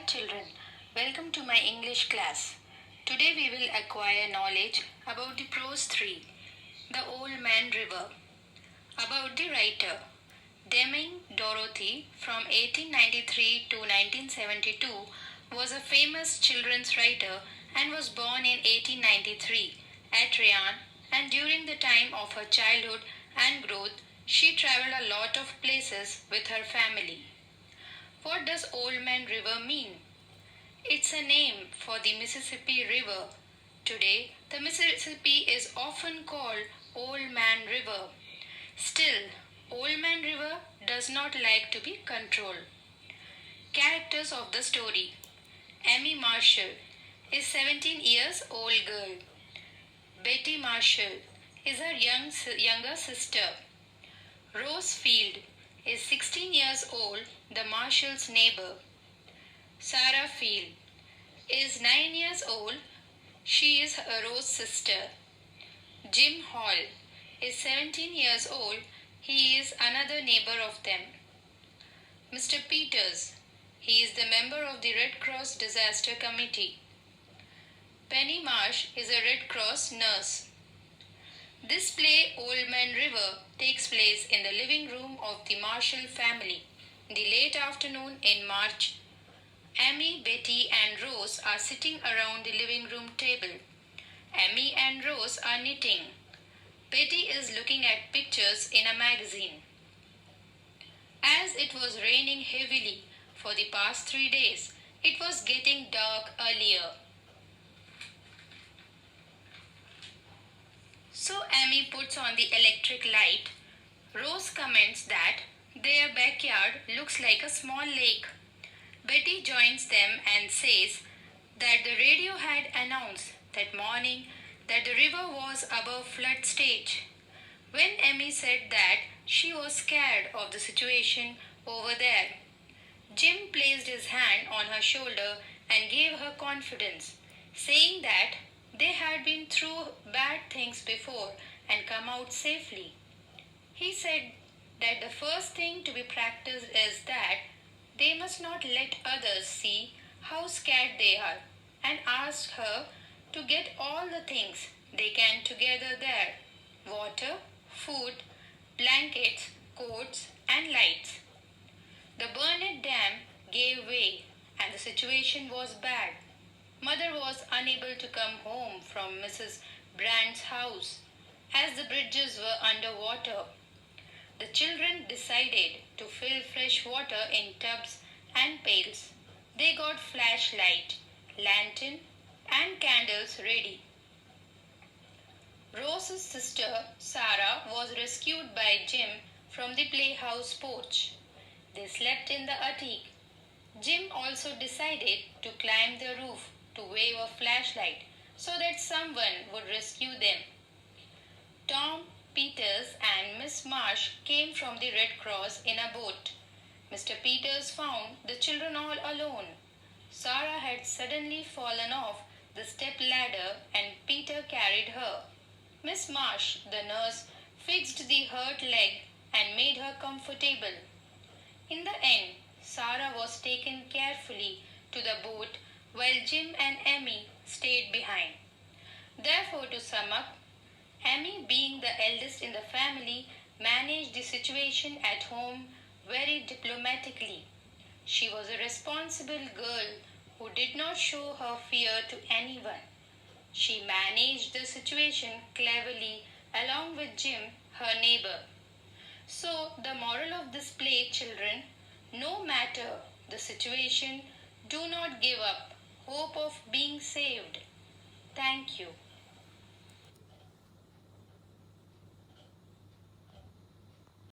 children, welcome to my English class. Today we will acquire knowledge about the prose 3, The Old Man River. About the writer, Deming Dorothy from 1893 to 1972 was a famous children's writer and was born in 1893 at Rayan, and during the time of her childhood and growth she traveled a lot of places with her family. What does Old Man River mean? It's a name for the Mississippi River. Today, the Mississippi is often called Old Man River. Still, Old Man River does not like to be controlled. Characters of the story. Amy Marshall is 17 years old girl. Betty Marshall is her younger sister. Rose Field is 16 years old, the Marshall's neighbor. Sarah Field is 9 years old. She is Rose's sister. Jim Hall is 17 years old. He is another neighbor of them. Mr. Peters, he is the member of the Red Cross Disaster Committee. Penny Marsh is a Red Cross nurse. This play, Old Man River, takes place in the living room of the Marshall family. In the late afternoon in March, Amy, Betty and Rose are sitting around the living room table. Amy and Rose are knitting. Betty is looking at pictures in a magazine. As it was raining heavily for the past 3 days, it was getting dark earlier. So Amy puts on the electric light. Rose comments that their backyard looks like a small lake. Betty joins them and says that the radio had announced that morning that the river was above flood stage. When Amy said that, she was scared of the situation over there. Jim placed his hand on her shoulder and gave her confidence, saying that they had been through bad things before and come out safely. He said that the first thing to be practiced is that they must not let others see how scared they are, and asked her to get all the things they can together there: water, food, blankets, coats, and lights. The Burnett Dam gave way and the situation was bad. Mother was unable to come home from Mrs. Brand's house as the bridges were under water. The children decided to fill fresh water in tubs and pails. They got flashlight, lantern, and candles ready. Rose's sister Sarah was rescued by Jim from the playhouse porch. They slept in the attic. Jim also decided to climb the roof to wave a flashlight so that someone would rescue them. Tom Peters and Miss Marsh came from the Red Cross in a boat. Mr. Peters found the children all alone. Sarah had suddenly fallen off the step ladder and Peter carried her. Miss Marsh, the nurse, fixed the hurt leg and made her comfortable. In the end, Sarah was taken carefully to the boat while Jim and Amy stayed behind. Therefore, to sum up, Amy, being the eldest in the family, managed the situation at home very diplomatically. She was a responsible girl who did not show her fear to anyone. She managed the situation cleverly along with Jim, her neighbor. So, the moral of this play, children, no matter the situation, do not give up hope of being saved. Thank you.